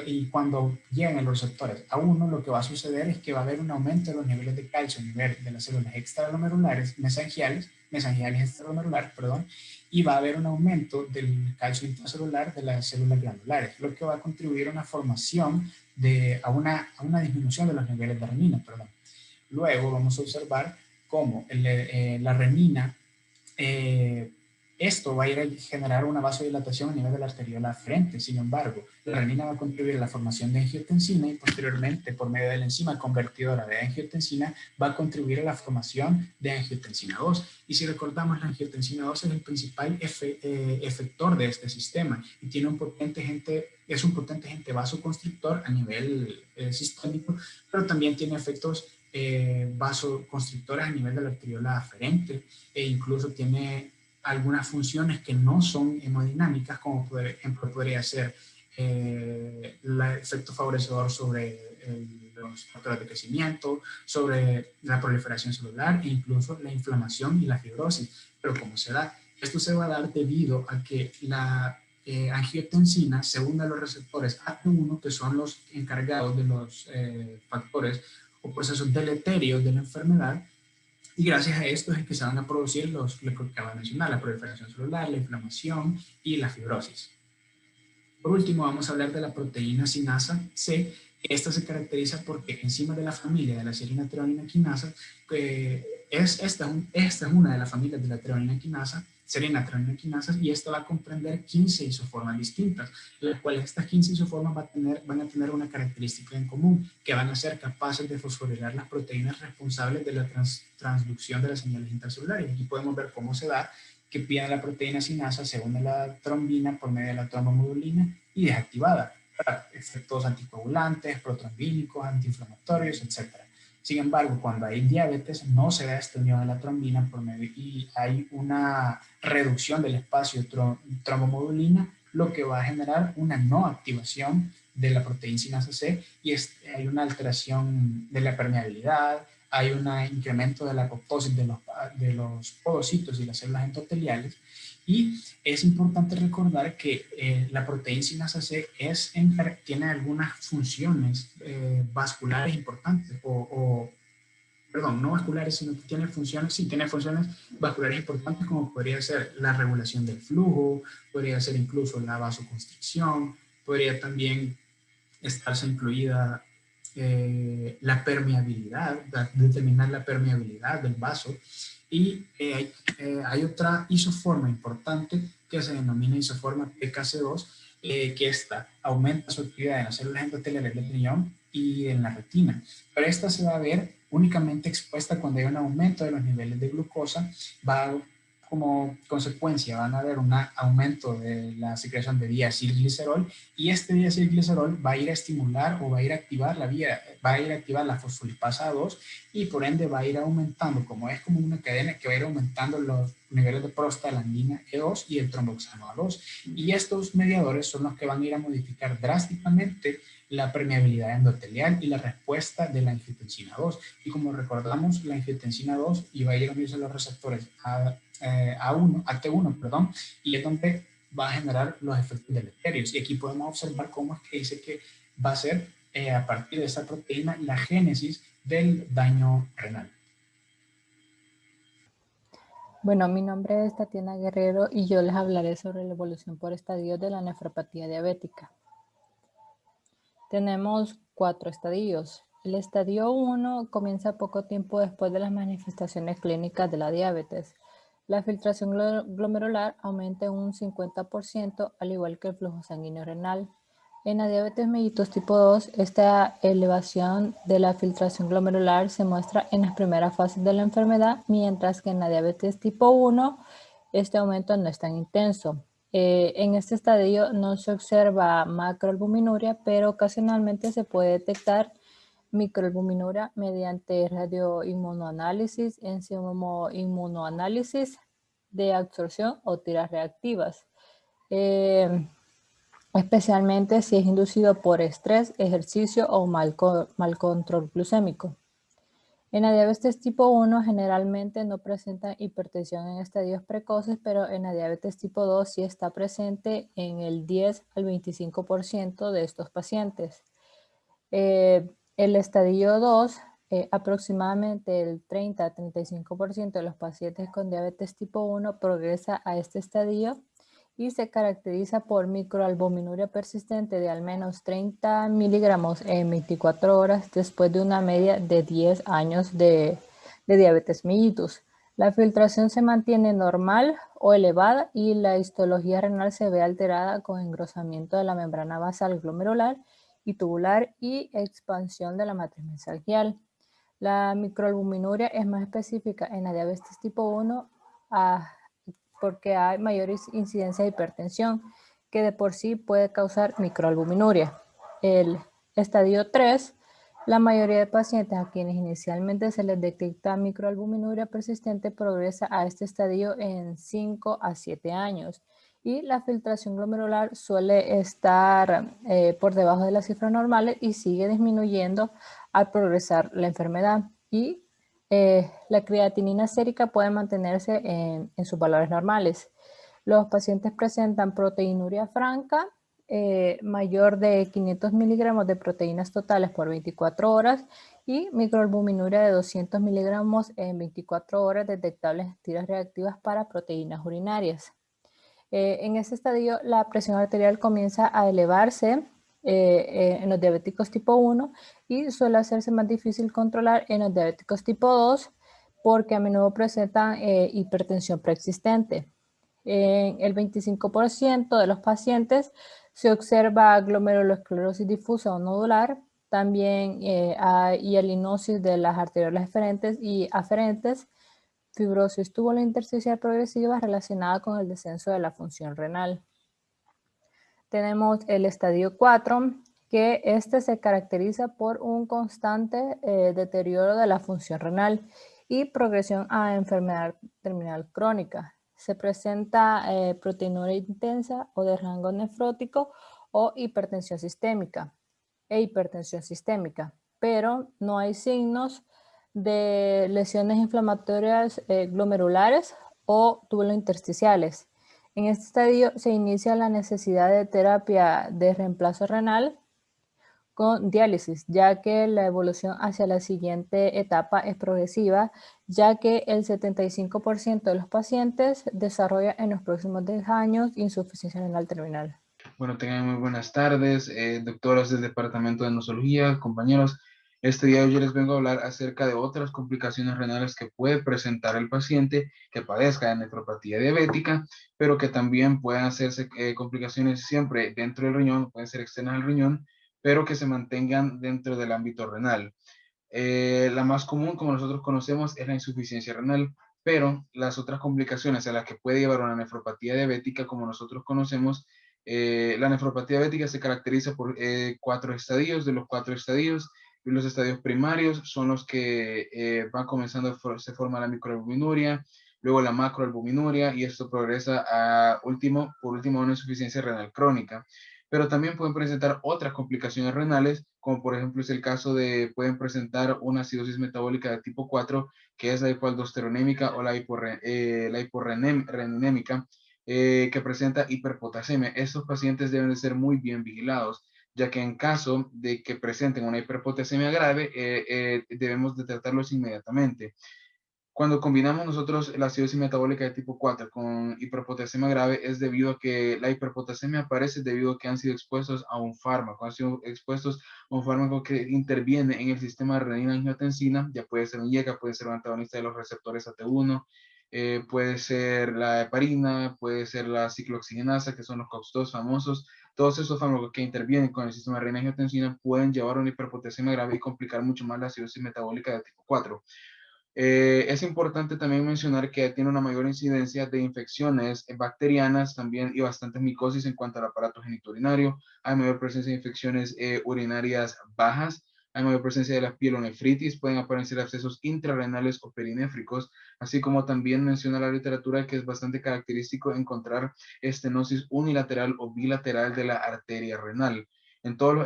[SPEAKER 5] Y cuando lleguen a los receptores A1, lo que va a suceder es que va a haber un aumento de los niveles de calcio a nivel de las células extraglomerulares, mesangiales extraglomerulares, perdón, y va a haber un aumento del calcio intracelular de las células glandulares, lo que va a contribuir a una formación a una disminución de los niveles de renina, perdón. Luego vamos a observar cómo la renina, esto va a ir a generar una vasodilatación a nivel de la arteriola aferente. Sin embargo, la renina va a contribuir a la formación de angiotensina y posteriormente, por medio de la enzima convertidora de angiotensina, va a contribuir a la formación de angiotensina 2. Y si recordamos, la angiotensina 2 es el principal efector de este sistema y tiene es un potente agente vasoconstrictor a nivel sistémico, pero también tiene efectos vasoconstrictores a nivel de la arteriola aferente, e incluso tiene algunas funciones que no son hemodinámicas, como por ejemplo podría ser el efecto favorecedor sobre los factores de crecimiento, sobre la proliferación celular e incluso la inflamación y la fibrosis. Pero ¿cómo se da? Esto se va a dar debido a que la angiotensina se une a los receptores AT1, que son los encargados de los factores o procesos deleterios de la enfermedad, y gracias a esto es que se van a producir lo que acabo de mencionar, la proliferación celular, la inflamación y la fibrosis. Por último, vamos a hablar de la proteína sinasa C. Esta se caracteriza porque encima de la familia de la serina treonina quinasa, esta es una de las familias de la treonina quinasa, serina treonina quinasa, y esta va a comprender 15 isoformas distintas, las cuales estas 15 isoformas van a tener una característica en común, que van a ser capaces de fosforilar las proteínas responsables de la transducción de las señales intracelulares. Aquí podemos ver cómo se da que pide la proteína sinasa, se une a la trombina por medio de la trombomodulina y desactivada para efectos anticoagulantes, protrombínicos, antiinflamatorios, etc. Sin embargo, cuando hay diabetes, no se da esta unión a la trombina por medio, y hay una reducción del espacio trombomodulina, lo que va a generar una no activación de la proteína sinasa C, y hay una alteración de la permeabilidad, hay un incremento de la apoptosis de los podocitos y las células endoteliales. Y es importante recordar que la proteína sinasa C tiene algunas funciones vasculares importantes, perdón, no vasculares, sino que tiene funciones vasculares importantes, como podría ser la regulación del flujo, podría ser incluso la vasoconstricción, podría también estarse incluida la permeabilidad, determinar la permeabilidad del vaso. Y hay otra isoforma importante que se denomina isoforma PKC2, que esta aumenta su actividad en las células endoteliales del riñón y en la retina. Pero esta se va a ver únicamente expuesta cuando hay un aumento de los niveles de glucosa, va a como consecuencia van a haber un aumento de la secreción de diacilglicerol, y este diacilglicerol va a ir a estimular o va a ir a activar la fosfolipasa 2, y por ende va a ir aumentando, como es como una cadena que va a ir aumentando los niveles de prostaglandina E2 y el tromboxano A2, y estos mediadores son los que van a ir a modificar drásticamente la permeabilidad endotelial y la respuesta de la angiotensina 2. Y como recordamos, la angiotensina 2 iba a ir a unirse a los receptores AT1, perdón, y es donde va a generar los efectos deleterios. Y aquí podemos observar cómo es que dice que va a ser a partir de esa proteína la génesis del daño renal.
[SPEAKER 6] Bueno, mi nombre es Tatiana Guerrero y yo les hablaré sobre la evolución por estadios de la nefropatía diabética. Tenemos 4 estadios. El estadio 1 comienza poco tiempo después de las manifestaciones clínicas de la diabetes. La filtración glomerular aumenta en un 50%, al igual que el flujo sanguíneo renal. En la diabetes mellitus tipo 2, esta elevación de la filtración glomerular se muestra en las primeras fases de la enfermedad, mientras que en la diabetes tipo 1, este aumento no es tan intenso. En este estadio no se observa macroalbuminuria, pero ocasionalmente se puede detectar microalbuminuria mediante radioinmunoanálisis, enzimoinmunoanálisis de absorción o tiras reactivas, especialmente si es inducido por estrés, ejercicio o mal control glucémico. En la diabetes tipo 1 generalmente no presenta hipertensión en estadios precoces, pero en la diabetes tipo 2 sí está presente en el 10 al 25% de estos pacientes. El estadio 2, aproximadamente el 30 a 35% de los pacientes con diabetes tipo 1 progresa a este estadio y se caracteriza por microalbuminuria persistente de al menos 30 miligramos en 24 horas después de una media de 10 años de diabetes mellitus. La filtración se mantiene normal o elevada y la histología renal se ve alterada con engrosamiento de la membrana basal glomerular y tubular y expansión de la matriz mesangial. La microalbuminuria es más específica en la diabetes tipo 1 porque hay mayor incidencia de hipertensión, que de por sí puede causar microalbuminuria. El estadio 3, la mayoría de pacientes a quienes inicialmente se les detecta microalbuminuria persistente progresa a este estadio en 5 a 7 años y la filtración glomerular suele estar por debajo de las cifras normales y sigue disminuyendo al progresar la enfermedad, y la creatinina sérica puede mantenerse en sus valores normales. Los pacientes presentan proteinuria franca mayor de 500 miligramos de proteínas totales por 24 horas y microalbuminuria de 200 miligramos en 24 horas detectables en tiras reactivas para proteínas urinarias. En ese estadio la presión arterial comienza a elevarse en los diabéticos tipo 1 y suele hacerse más difícil controlar en los diabéticos tipo 2 porque a menudo presentan hipertensión preexistente. En el 25% de los pacientes se observa glomerulosclerosis difusa o nodular. También hay hialinosis de las arteriolas eferentes y aferentes, fibrosis tubulointersticial progresiva relacionada con el descenso de la función renal. Tenemos el estadio 4, que este se caracteriza por un constante deterioro de la función renal y progresión a enfermedad terminal crónica. Se presenta proteinuria intensa o de rango nefrótico o hipertensión sistémica pero no hay signos de lesiones inflamatorias glomerulares o tubulointersticiales. En este estadio se inicia la necesidad de terapia de reemplazo renal con diálisis, ya que la evolución hacia la siguiente etapa es progresiva, ya que el 75% de los pacientes desarrolla en los próximos 10 años insuficiencia renal terminal.
[SPEAKER 7] Bueno, tengan muy buenas tardes, doctoras del Departamento de Nosología, compañeros. Este día yo les vengo a hablar acerca de otras complicaciones renales que puede presentar el paciente que padezca de nefropatía diabética, pero que también pueden hacerse complicaciones siempre dentro del riñón, pueden ser externas al riñón, pero que se mantengan dentro del ámbito renal. La más común, como nosotros conocemos, es la insuficiencia renal. Pero las otras complicaciones a las que puede llevar una nefropatía diabética, como nosotros conocemos, la nefropatía diabética se caracteriza por 4 estadios. De los 4 estadios, los estadios primarios son los que van comenzando, se forma la microalbuminuria, luego la macroalbuminuria, y esto progresa por último, a una insuficiencia renal crónica. Pero también pueden presentar otras complicaciones renales, como por ejemplo es el caso pueden presentar una acidosis metabólica de tipo 4, que es la hipoaldosteronémica o la hiporrenémica, que presenta hiperpotasemia. Estos pacientes deben de ser muy bien vigilados, ya que en caso de que presenten una hiperpotasemia grave, debemos de tratarlos inmediatamente. Cuando combinamos nosotros la acidosis metabólica de tipo 4 con hiperpotasemia grave, es debido a que la hiperpotasemia aparece debido a que han sido expuestos a un fármaco, han sido expuestos a un fármaco que interviene en el sistema de renina-angiotensina. Ya puede ser un IECA, puede ser un antagonista de los receptores AT1, puede ser la heparina, puede ser la ciclooxigenasa, que son los COX-2 famosos. Todos esos fármacos que intervienen con el sistema de renina-angiotensina pueden llevar a una hiperpotasemia grave y complicar mucho más la acidosis metabólica de tipo 4. Es importante también mencionar que tiene una mayor incidencia de infecciones bacterianas también, y bastante micosis en cuanto al aparato genitourinario. Hay mayor presencia de infecciones urinarias bajas, hay mayor presencia de la pielonefritis, pueden aparecer abscesos intrarrenales o perinéfricos, así como también menciona la literatura que es bastante característico encontrar estenosis unilateral o bilateral de la arteria renal.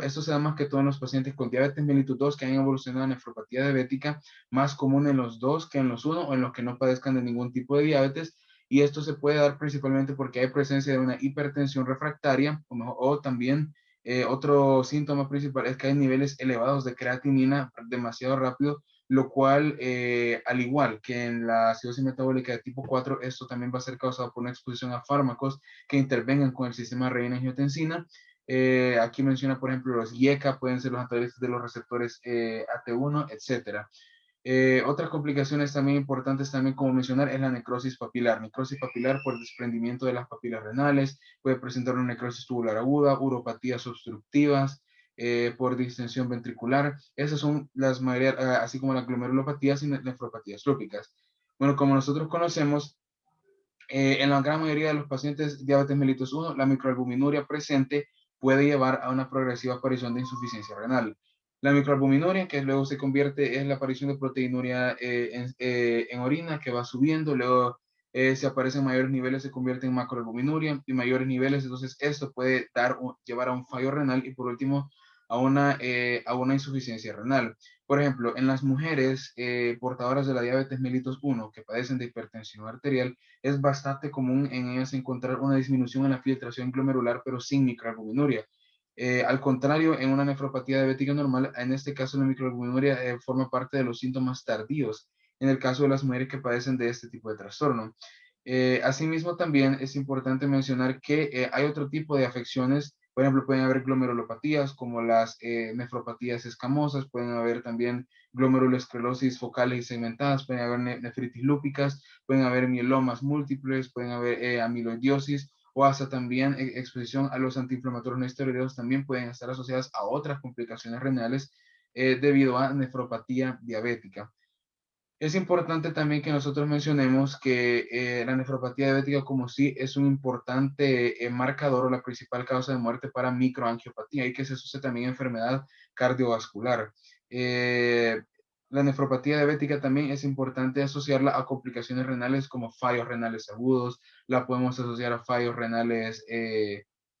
[SPEAKER 7] Esto se da más que todo en los pacientes con diabetes mellitus 2 que han evolucionado a nefropatía diabética, más común en los 2 que en los 1, o en los que no padezcan de ningún tipo de diabetes. Y esto se puede dar principalmente porque hay presencia de una hipertensión refractaria, o también otro síntoma principal es que hay niveles elevados de creatinina demasiado rápido, lo cual, al igual que en la acidosis metabólica de tipo 4, esto también va a ser causado por una exposición a fármacos que intervengan con el sistema de renina-angiotensina. Aquí menciona, por ejemplo, los IECA, pueden ser los antagonistas de los receptores AT1, etcétera. Otras complicaciones también importantes, también como mencionar, es la necrosis papilar. Necrosis papilar por desprendimiento de las papilas renales, puede presentar una necrosis tubular aguda, uropatías obstructivas, por distensión ventricular. Esas son las mayorías, así como las glomerulopatías y nefropatías lúpicas. Bueno, como nosotros conocemos, en la gran mayoría de los pacientes diabetes mellitus 1, la microalbuminuria presente puede llevar a una progresiva aparición de insuficiencia renal. La microalbuminuria, que luego se convierte en la aparición de proteinuria en orina, que va subiendo, luego si aparecen mayores niveles se convierte en macroalbuminuria, y mayores niveles, entonces esto puede llevar a un fallo renal, y por último a una insuficiencia renal. Por ejemplo, en las mujeres portadoras de la diabetes mellitus 1 que padecen de hipertensión arterial, es bastante común en ellas encontrar una disminución en la filtración glomerular, pero sin microalbuminuria. Al contrario, en una nefropatía diabética normal, en este caso la microalbuminuria forma parte de los síntomas tardíos, en el caso de las mujeres que padecen de este tipo de trastorno. Asimismo, también es importante mencionar que hay otro tipo de afecciones. Por ejemplo, pueden haber glomerulopatías como las nefropatías escamosas, pueden haber también glomerulosclerosis focales y segmentadas, pueden haber nefritis lúpicas, pueden haber mielomas múltiples, pueden haber amiloidosis, o hasta también exposición a los antiinflamatorios no esteroideos también pueden estar asociadas a otras complicaciones renales debido a nefropatía diabética. Es importante también que nosotros mencionemos que la nefropatía diabética como sí es un importante marcador o la principal causa de muerte para microangiopatía, y que se asocia también a enfermedad cardiovascular. La nefropatía diabética también es importante asociarla a complicaciones renales como fallos renales agudos, la podemos asociar a fallos renales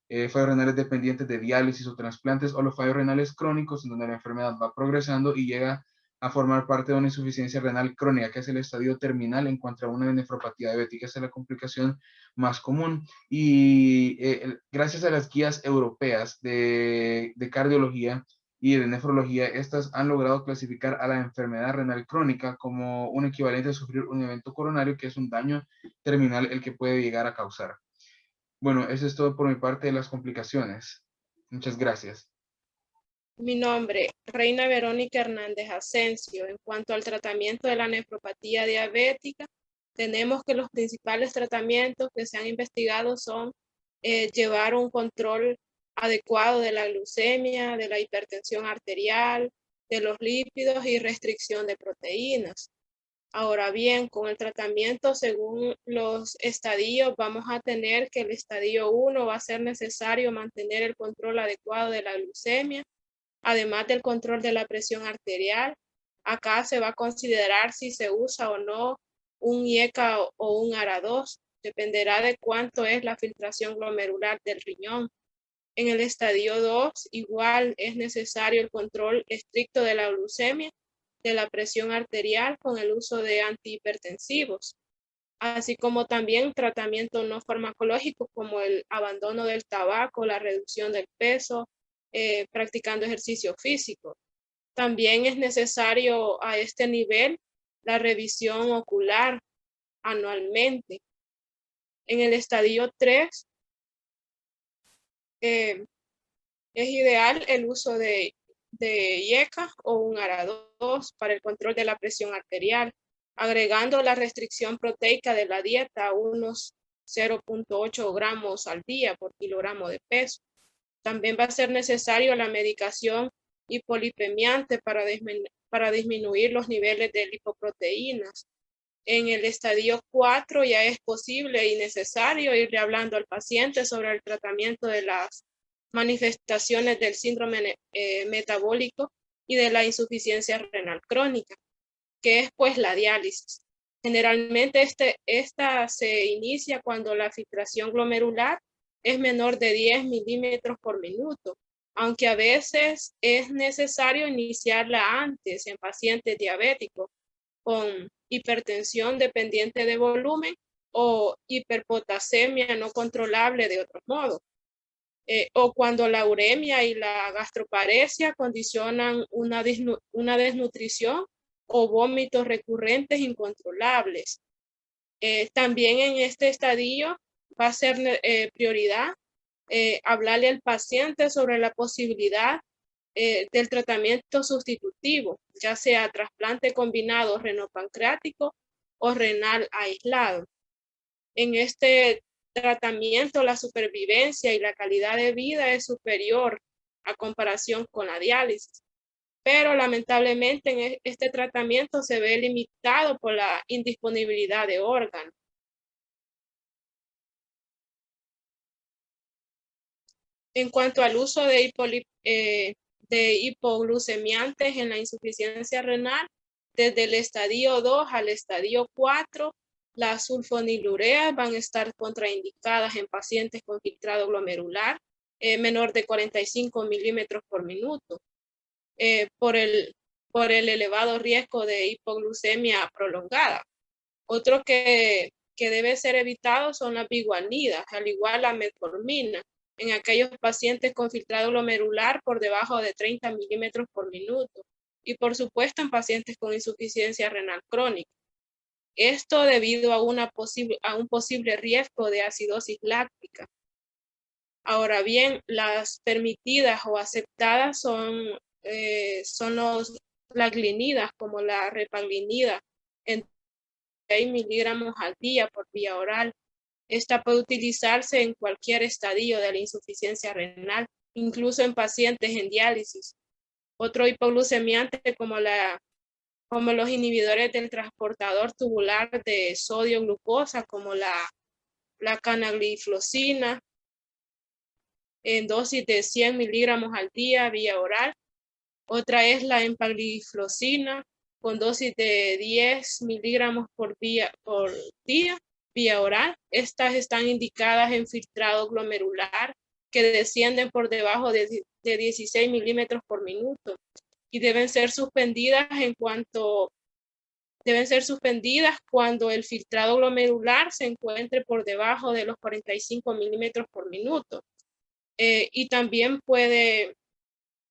[SPEAKER 7] dependientes de diálisis o trasplantes, o los fallos renales crónicos, en donde la enfermedad va progresando y llega a formar parte de una insuficiencia renal crónica, que es el estadio terminal en cuanto a una nefropatía diabética. Esa es la complicación más común. Y gracias a las guías europeas de cardiología y de nefrología, estas han logrado clasificar a la enfermedad renal crónica como un equivalente a sufrir un evento coronario, que es un daño terminal el que puede llegar a causar. Bueno, eso es todo por mi parte de las complicaciones. Muchas gracias.
[SPEAKER 8] Mi nombre, Reina Verónica Hernández Asensio. En cuanto al tratamiento de la nefropatía diabética, tenemos que los principales tratamientos que se han investigado son llevar un control adecuado de la glucemia, de la hipertensión arterial, de los lípidos y restricción de proteínas. Ahora bien, con el tratamiento según los estadios, vamos a tener que el estadio 1 va a ser necesario mantener el control adecuado de la glucemia, además del control de la presión arterial. Acá se va a considerar si se usa o no un IECA o un ARA2. Dependerá de cuánto es la filtración glomerular del riñón. En el estadio 2, igual es necesario el control estricto de la glucemia, de la presión arterial con el uso de antihipertensivos, así como también tratamiento no farmacológico como el abandono del tabaco, la reducción del peso, practicando ejercicio físico. También es necesario a este nivel la revisión ocular anualmente. En el estadio 3 es ideal el uso de IECA o un ARA2 para el control de la presión arterial, agregando la restricción proteica de la dieta a unos 0.8 gramos al día por kilogramo de peso. También va a ser necesario la medicación hipolipemiante para disminuir los niveles de lipoproteínas. En el estadio 4 ya es posible y necesario irle hablando al paciente sobre el tratamiento de las manifestaciones del síndrome metabólico y de la insuficiencia renal crónica, que es pues la diálisis. Generalmente esta se inicia cuando la filtración glomerular es menor de 10 milímetros por minuto, aunque a veces es necesario iniciarla antes en pacientes diabéticos con hipertensión dependiente de volumen o hiperpotasemia no controlable de otro modo. O cuando la uremia y la gastroparesia condicionan una desnutrición o vómitos recurrentes incontrolables. También en este estadio va a ser prioridad hablarle al paciente sobre la posibilidad del tratamiento sustitutivo, ya sea trasplante combinado renopancreático o renal aislado. En este tratamiento, la supervivencia y la calidad de vida es superior a comparación con la diálisis. Pero lamentablemente en este tratamiento se ve limitado por la indisponibilidad de órganos. En cuanto al uso de hipoglucemiantes en la insuficiencia renal, desde el estadio 2 al estadio 4, las sulfonilureas van a estar contraindicadas en pacientes con filtrado glomerular menor de 45 milímetros por minuto por el elevado riesgo de hipoglucemia prolongada. Otro que debe ser evitado son las biguanidas, al igual la metformina, en aquellos pacientes con filtrado glomerular por debajo de 30 milímetros por minuto. Y por supuesto en pacientes con insuficiencia renal crónica. Esto debido a un posible riesgo de acidosis láctica. Ahora bien, las permitidas o aceptadas son las glinidas, como la repaglinida, en 6 miligramos al día por vía oral. Esta puede utilizarse en cualquier estadio de la insuficiencia renal, incluso en pacientes en diálisis. Otro hipoglucemiante como los inhibidores del transportador tubular de sodio-glucosa, como la canagliflozina, en dosis de 100 miligramos al día vía oral. Otra es la empagliflozina con dosis de 10 miligramos por día vía oral. Estas están indicadas en filtrado glomerular que descienden por debajo de 16 milímetros por minuto y deben ser suspendidas cuando el filtrado glomerular se encuentre por debajo de los 45 milímetros por minuto. Y también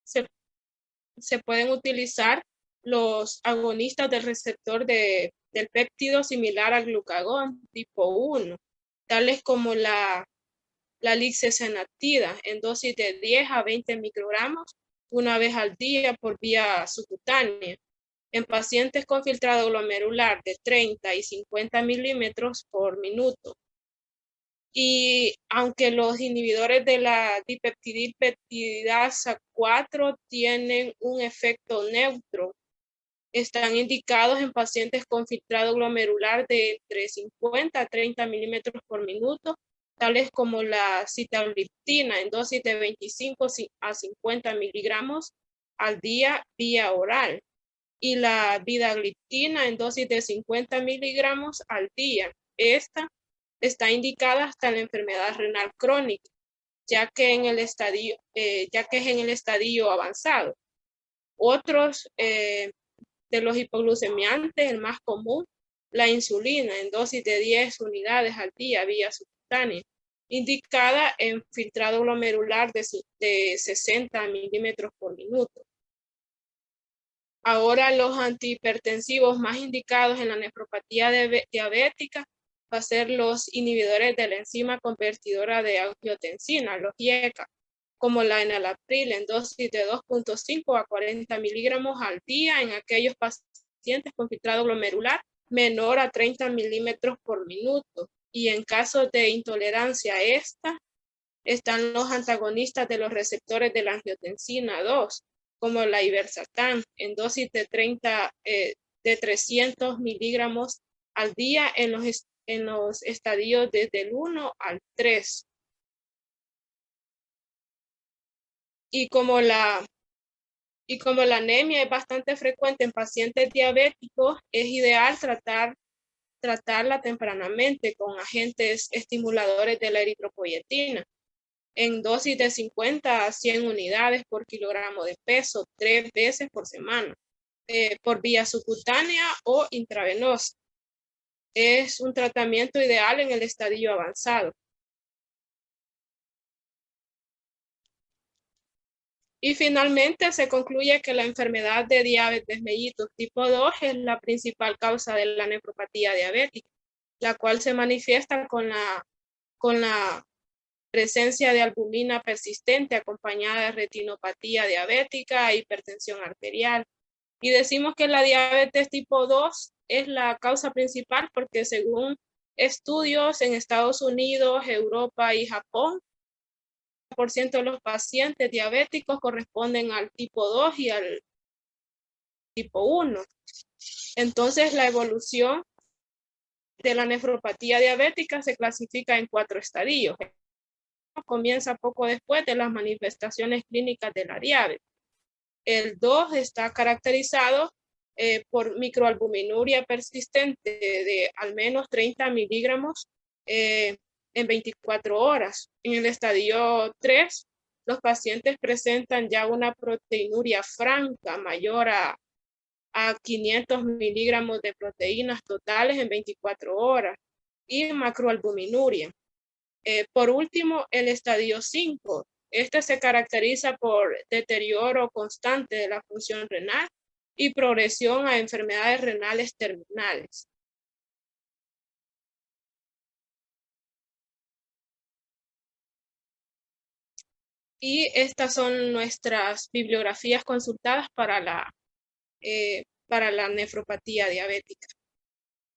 [SPEAKER 8] se pueden utilizar los agonistas del receptor del péptido similar al glucagón tipo 1, tales como la lixesenatida en dosis de 10 a 20 microgramos una vez al día por vía subcutánea en pacientes con filtrado glomerular de 30 y 50 milímetros por minuto. Y aunque los inhibidores de la dipeptidilpeptidasa 4 tienen un efecto neutro Están indicados en pacientes con filtrado glomerular de entre 50 a 30 milímetros por minuto, tales como la sitagliptina en dosis de 25 a 50 miligramos al día vía oral, y la vidagliptina en dosis de 50 miligramos al día. Esta está indicada hasta la enfermedad renal crónica, ya que es en el estadio avanzado. Otros de los hipoglucemiantes, el más común, la insulina en dosis de 10 unidades al día vía subcutánea, indicada en filtrado glomerular de 60 milímetros por minuto. Ahora los antihipertensivos más indicados en la nefropatía diabética va a ser los inhibidores de la enzima convertidora de angiotensina, los IECA, como la enalapril en dosis de 2.5 a 40 miligramos al día en aquellos pacientes con filtrado glomerular menor a 30 milímetros por minuto. Y en caso de intolerancia a esta, están los antagonistas de los receptores de la angiotensina 2, como la iversatán, en dosis de 300 miligramos al día en los estadios desde el 1 al 3. Y como la anemia es bastante frecuente en pacientes diabéticos, es ideal tratarla tempranamente con agentes estimuladores de la eritropoyetina en dosis de 50 a 100 unidades por kilogramo de peso 3 veces por semana, por vía subcutánea o intravenosa. Es un tratamiento ideal en el estadio avanzado. Y finalmente se concluye que la enfermedad de diabetes mellitus tipo 2 es la principal causa de la nefropatía diabética, la cual se manifiesta con la presencia de albumina persistente acompañada de retinopatía diabética e hipertensión arterial. Y decimos que la diabetes tipo 2 es la causa principal porque según estudios en Estados Unidos, Europa y Japón, el 40% de los pacientes diabéticos corresponden al tipo 2 y al tipo 1. Entonces la evolución de la nefropatía diabética se clasifica en 4 estadios. Comienza poco después de las manifestaciones clínicas de la diabetes. El 2 está caracterizado por microalbuminuria persistente de al menos 30 miligramos en 24 horas. En el estadio 3, los pacientes presentan ya una proteinuria franca mayor a 500 miligramos de proteínas totales en 24 horas y macroalbuminuria. Por último, el estadio 5. Este se caracteriza por deterioro constante de la función renal y progresión a enfermedades renales terminales. Y estas son nuestras bibliografías consultadas para la nefropatía diabética.